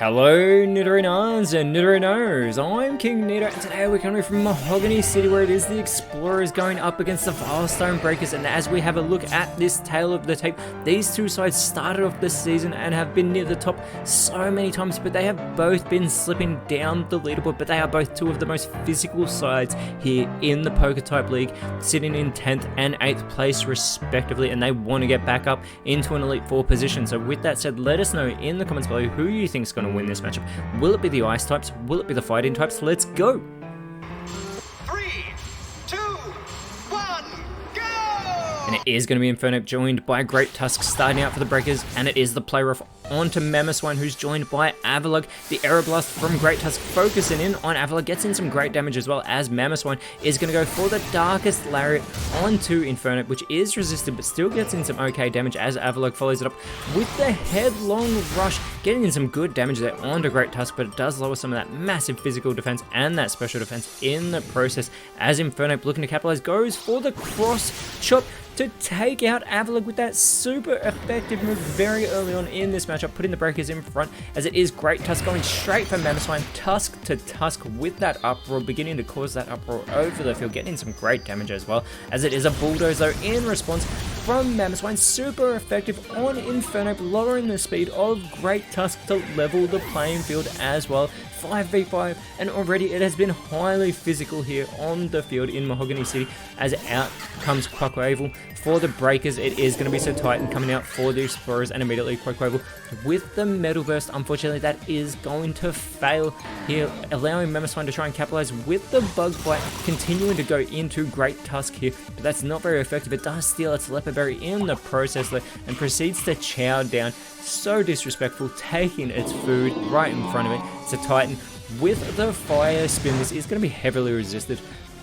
Hello Nidorinas and Nidorinos, I'm KingNido and today we're coming from Mahogany City where it is the Explorers going up against the Vilestone Breakers, and as we have a look at this tale of the tape, these two sides started off the season and have been near the top so many times, but they have both been slipping down the leaderboard, but they are both two of the most physical sides here in the PokeType League, sitting in 10th and 8th place respectively, and they want to get back up into an Elite 4 position. So with that said, let us know in the comments below who you think is going to win this matchup. Will it be the Ice types? Will it be the Fighting types? Let's go! 3, 2, 1, go! And it is going to be Inferno joined by Great Tusk starting out for the Breakers, and it is the play rough onto Mamoswine, who's joined by Avalugg. The Aeroblast from Great Tusk focusing in on Avalugg, gets in some great damage as well, as Mamoswine is going to go for the Darkest Lariat onto Inferno, which is resisted but still gets in some okay damage as Avalugg follows it up with the Headlong Rush, getting in some good damage there onto Great Tusk, but it does lower some of that massive physical defense and that special defense in the process, as Inferno looking to capitalize goes for the Cross Chop to take out Avalugg with that super effective move very early on in this matchup, putting the Breakers in front, as it is Great Tusk going straight for Mamoswine, Tusk to Tusk with that uproar, beginning to cause that uproar over the field, getting some great damage as well, as it is a Bulldozer in response from Mamoswine, super effective on Inferno, lowering the speed of Great Tusk to level the playing field as well. 5v5, and already it has been highly physical here on the field in Mahogany City, as out comes Quackquavel for the Breakers. It is going to be Titan coming out for the Explorers, and immediately Quackquavel with the Metal Burst. Unfortunately, that is going to fail here, allowing Mamoswine to try and capitalize with the Bug Bite, continuing to go into Great Tusk here, but that's not very effective. It does steal its Leopard Berry in the process though, and proceeds to chow down. So disrespectful, taking its food right in front of it. It's a Titan with the Fire Spin. This is going to be heavily resisted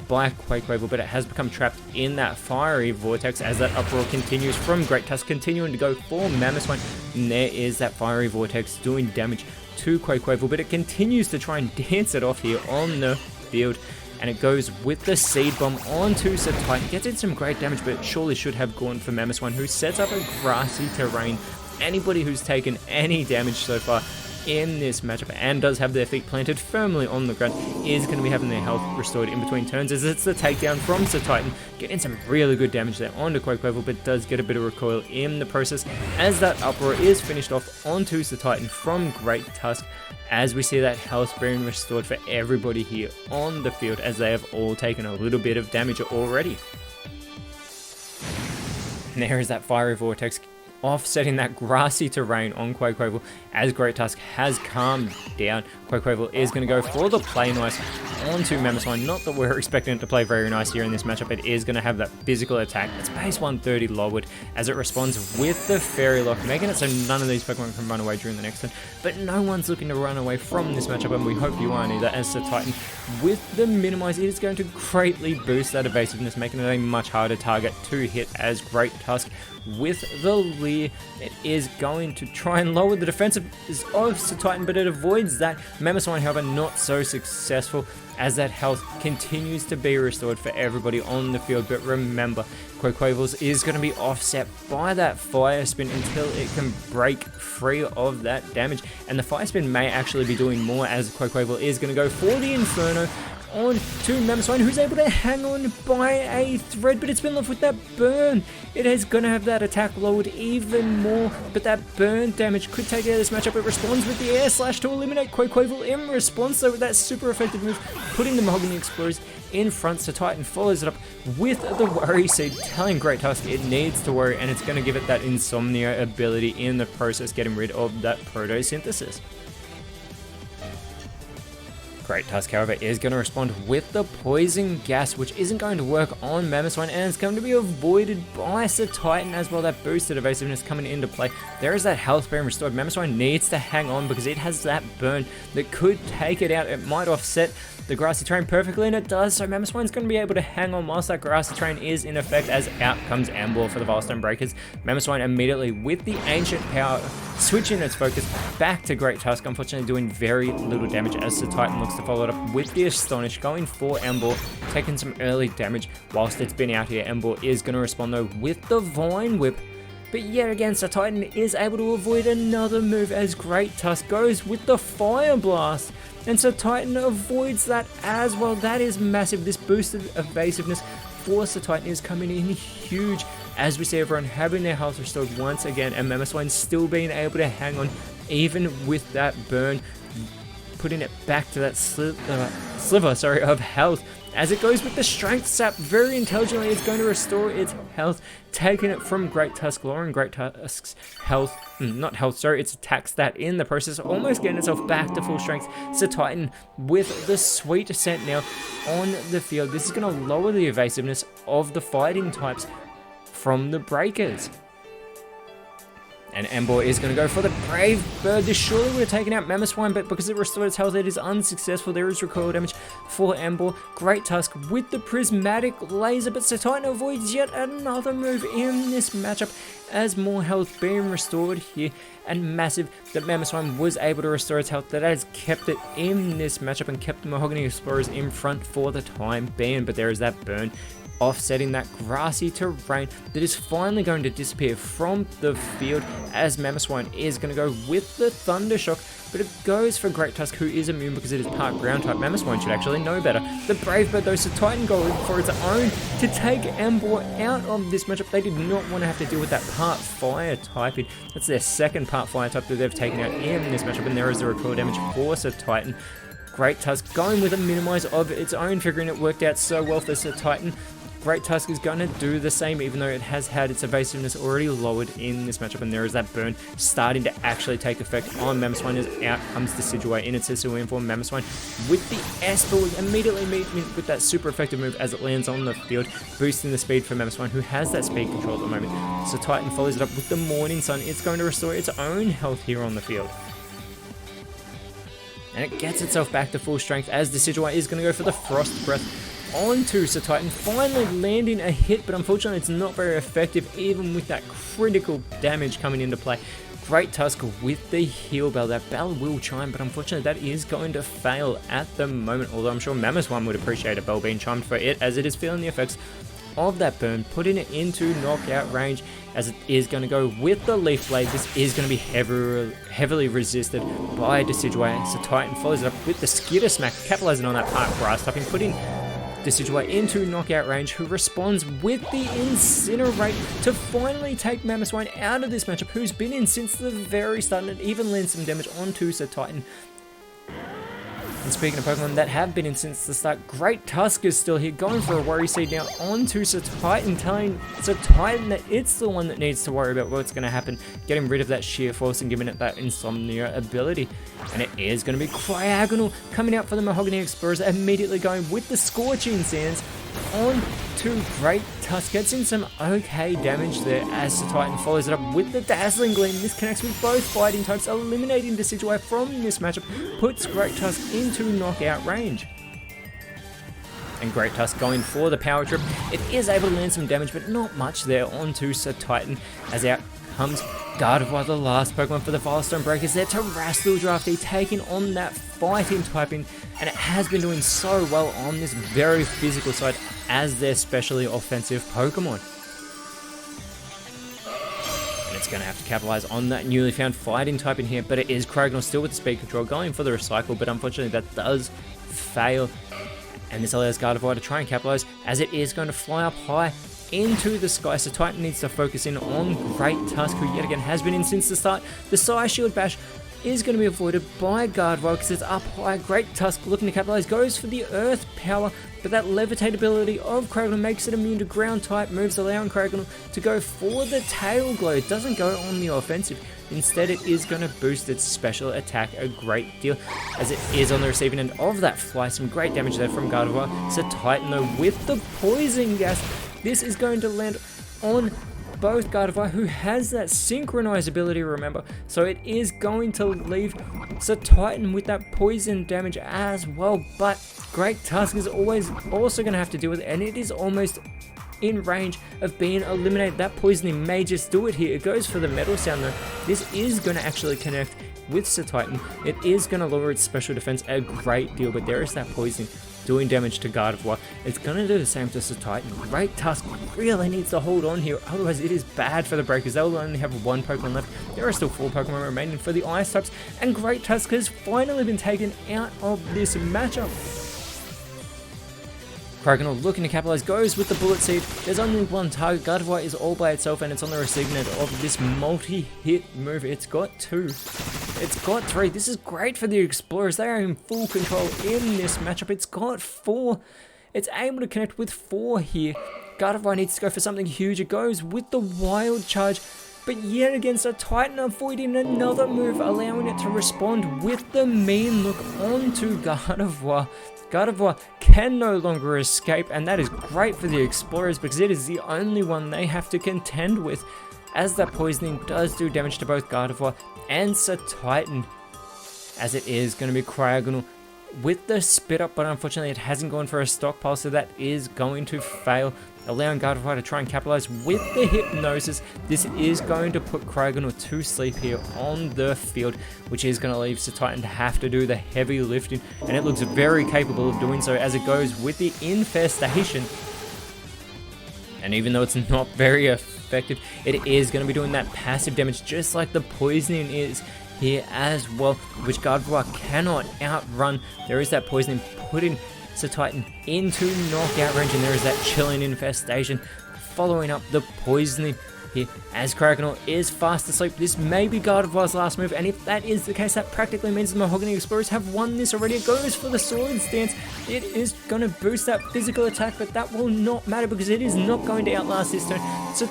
by Quackquavel, but it has become trapped in that fiery vortex as that uproar continues from Great Tusk, continuing to go for Mamoswine, and there is that fiery vortex doing damage to Quackquavel, but it continues to try and dance it off here on the field, and it goes with the Seed Bomb onto Titan, gets in some great damage, but it surely should have gone for Mamoswine, who sets up a grassy terrain. Anybody who's taken any damage so far in this matchup and does have their feet planted firmly on the ground is going to be having their health restored in between turns, as it's the takedown from Titan, getting some really good damage there onto Quackquavel, but does get a bit of recoil in the process as that uproar is finished off onto Titan from Great Tusk, as we see that health being restored for everybody here on the field, as they have all taken a little bit of damage already. And there is that fiery vortex offsetting that grassy terrain on Quackquavel, as Great Tusk has calmed down. Quackquavel is going to go for the play nice onto Mamoswine. Not that we're expecting it to play very nice here in this matchup. It is going to have that physical attack. It's base 130 lowered, as it responds with the Fairy Lock, making it so none of these Pokemon can run away during the next turn. But no one's looking to run away from this matchup, and we hope you aren't either, as Titan with the Minimize is going to greatly boost that evasiveness, making it a much harder target to hit, as Great Tusk with the Leer, it is going to try and lower the defensive of Titan, but it avoids that. Mamoswine, however, not so successful, as that health continues to be restored for everybody on the field. But remember, Quackquavel's is going to be offset by that Fire Spin until it can break free of that damage, and the Fire Spin may actually be doing more, as Quackquavel is going to go for the Inferno on to Mamoswine, who's able to hang on by a thread, but it's been left with that burn. It is going to have that attack lowered even more, but that burn damage could take out this matchup. It responds with the Air Slash to eliminate Quackquavel in response, though, with that super effective move, putting the Mahogany Explorers in front. So Titan follows it up with the Worry Seed, telling Great Tusk it needs to worry, and it's going to give it that Insomnia ability in the process, getting rid of that Photosynthesis. Great Tusk, however, is going to respond with the Poison Gas, which isn't going to work on Mamoswine, and it's going to be avoided by Titan as well. That boosted evasiveness coming into play. There is that health being restored. Mamoswine needs to hang on because it has that burn that could take it out. It might offset the grassy terrain perfectly, and it does, so Mamoswine's going to be able to hang on whilst that grassy terrain is in effect, as out comes Ambor for the Vilestone Breakers. Mamoswine immediately with the Ancient Power, switching its focus back to Great Tusk, unfortunately doing very little damage, as Titan looks to follow it up with the Astonish, going for Ambor, taking some early damage whilst it's been out here. Ambor is going to respond though with the Vine Whip, but yet again Sir Titan is able to avoid another move as Great Tusk goes with the Fire Blast. And Sir Titan avoids that as well. That is massive. This boosted evasiveness for Sir Titan is coming in huge as we see everyone having their health restored once again, and Mamoswine still being able to hang on even with that burn, putting it back to that sliver of health. As it goes with the Strength Sap, very intelligently it's going to restore its health, taking it from Great Tusk, lowering Great Tusk's health, its attack stat in the process, almost getting itself back to full strength. Sir Titan with the Sweet Scent now on the field. This is going to lower the evasiveness of the fighting types from the breakers. And Ember is going to go for the Brave Bird. This surely would have taken out Mamoswine, but because it restored its health, it is unsuccessful. There is recoil damage for Ember. Great Tusk with the Prismatic Laser, but Sir Titan avoids yet another move in this matchup as more health being restored here. And massive that Mamoswine was able to restore its health. That has kept it in this matchup and kept the Mahogany Explorers in front for the time being. But there is that burn, offsetting that grassy terrain that is finally going to disappear from the field as Mamoswine is going to go with the Thunder Shock, but it goes for Great Tusk, who is immune because it is part ground type. Mamoswine should actually know better. The Brave Bird though, so Titan going for its own to take Ember out of this matchup. They did not want to have to deal with that part fire typing. That's their second part fire type that they've taken out in this matchup, and there is the recoil damage for Sir Titan. Great Tusk going with a minimize of its own, figuring it worked out so well for Sir Titan. Great Tusk is going to do the same, even though it has had its evasiveness already lowered in this matchup, and there is that burn starting to actually take effect on Mamoswine as out comes Decidueye in its Hisuian form. Mamoswine with the Esper immediately meeting with that super effective move as it lands on the field, boosting the speed for Mamoswine, who has that speed control at the moment. So Titan follows it up with the Morning Sun. It's going to restore its own health here on the field. And it gets itself back to full strength as Decidueye is going to go for the Frost Breath onto Sir Titan, finally landing a hit, but unfortunately it's not very effective even with that critical damage coming into play. Great Tusk with the Heal Bell. That bell will chime, but unfortunately that is going to fail at the moment, although I'm sure Mamoswine would appreciate a bell being chimed for it, as it is feeling the effects of that burn, putting it into knockout range as it is going to go with the Leaf Blade. This is going to be heavily resisted by Decidueye. So Titan follows it up with the Skitter Smack, capitalizing on that part grass typing, putting Decidueye into knockout range, who responds with the Incinerate to finally take Mamoswine out of this matchup, who's been in since the very start, and it even lands some damage onto Sir Titan. And speaking of Pokemon that have been in since the start, Great Tusk is still here, going for a Worry Seed now onto Sir Titan, telling Sir Titan that it's the one that needs to worry about what's going to happen, getting rid of that Sheer Force and giving it that Insomnia ability. And it is going to be Cryogonal coming out for the Mahogany Explorers, immediately going with the Scorching Sands on to Great Tusk. Gets in some okay damage there as Sir Titan follows it up with the Dazzling Gleam. This connects with both fighting types, eliminating Decidueye from this matchup, puts Great Tusk into knockout range. And Great Tusk going for the Power Trip. It is able to land some damage, but not much there onto Sir Titan, as out comes Gardevoir, the last Pokemon for the Firestone Breakers there. Terrestrial Draftee taking on that fighting typing, and it has been doing so well on this very physical side as their specially offensive Pokemon. And it's going to have to capitalize on that newly found fighting type in here, but it is Cryogonal still with the speed control, going for the Recycle, but unfortunately that does fail. And this allows Gardevoir to try and capitalize, as it is going to fly up high into the sky. So Titan needs to focus in on Great Tusk, who yet again has been in since the start. The Psy Shield Bash is going to be avoided by Gardevoir because it's up high. Great Tusk looking to capitalize, goes for the Earth Power, but that Levitate ability of Cryogonal makes it immune to ground type moves, allowing Cryogonal to go for the Tail Glow. It doesn't go on the offensive. Instead, it is going to boost its special attack a great deal, as it is on the receiving end of that fly. Some great damage there from Gardevoir. So Titan though with the Poison Gas. This is going to land on both Gardevoir, who has that Synchronize ability, remember. So it is going to leave Sir Titan with that poison damage as well. But Great Tusk is always also going to have to deal with it, and it is almost in range of being eliminated. That poisoning may just do it here. It goes for the Metal Sound though. This is going to actually connect with Sir Titan. It is going to lower its special defense a great deal, but there is that poisoning doing damage to Gardevoir. It's going to do the same to Titan. Great Tusk really needs to hold on here, otherwise it is bad for the Breakers. They'll only have one Pokemon left. There are still 4 Pokemon remaining for the Ice types, and Great Tusk has finally been taken out of this matchup. Cryogonal looking to capitalize, goes with the Bullet Seed. There's only one target. Gardevoir is all by itself, and it's on the receiving end of this multi-hit move. It's got 2. It's got 3. This is great for the Explorers. They are in full control in this matchup. It's got 4. It's able to connect with 4 here. Gardevoir needs to go for something huge. It goes with the Wild Charge, but yet against a Titan, avoiding another move, allowing it to respond with the Mean Look onto Gardevoir. Gardevoir can no longer escape, and that is great for the Explorers because it is the only one they have to contend with, as that poisoning does do damage to both Gardevoir and Titan, as it is going to be Cryogonal with the Spit Up, but unfortunately it hasn't gone for a stockpile, so that is going to fail, allowing Gardevoir to try and capitalize with the Hypnosis. This is going to put Cryogonal to sleep here on the field, which is going to leave Titan to have to do the heavy lifting, and it looks very capable of doing so as it goes with the Infestation. And even though it's not very effective, it is going to be doing that passive damage just like the poisoning is here as well, which Gardevoir cannot outrun. There is that poisoning putting Titan into knockout range, and there is that Chilling Infestation following up the poisoning here as Cryogonal is fast asleep. This may be Gardevoir's last move, and if that is the case, that practically means the Mahogany Explorers have won this already. It goes for the Sword Stance. It is going to boost that physical attack, but that will not matter because it is not going to outlast this turn.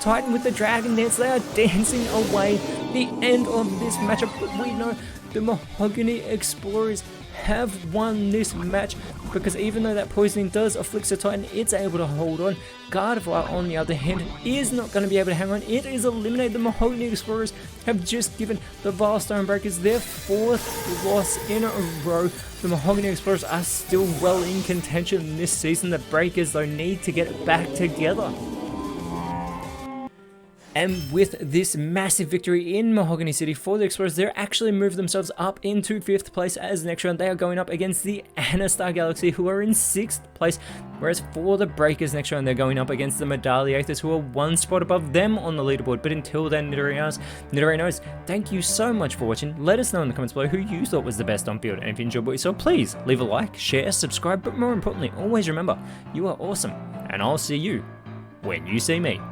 Titan with the Dragon Dance, they are dancing away the end of this matchup, but we know the Mahogany Explorers have won this match because even though that poisoning does afflict Titan, it's able to hold on. Gardevoir, on the other hand, is not going to be able to hang on. It is eliminated. The Mahogany Explorers have just given the Vilestone Breakers their 4th loss in a row. The Mahogany Explorers are still well in contention this season. The Breakers, though, need to get it back together. And with this massive victory in Mahogany City for the Explorers, they're actually moved themselves up into 5th place as next round. They are going up against the Anastar Galaxy, who are in 6th place. Whereas for the Breakers next round, they're going up against the Medalliathers, who are 1 spot above them on the leaderboard. But until then, Nidorinos, thank you so much for watching. Let us know in the comments below who you thought was the best on field. And if you enjoyed what you saw, please leave a like, share, subscribe, but more importantly, always remember, you are awesome. And I'll see you when you see me.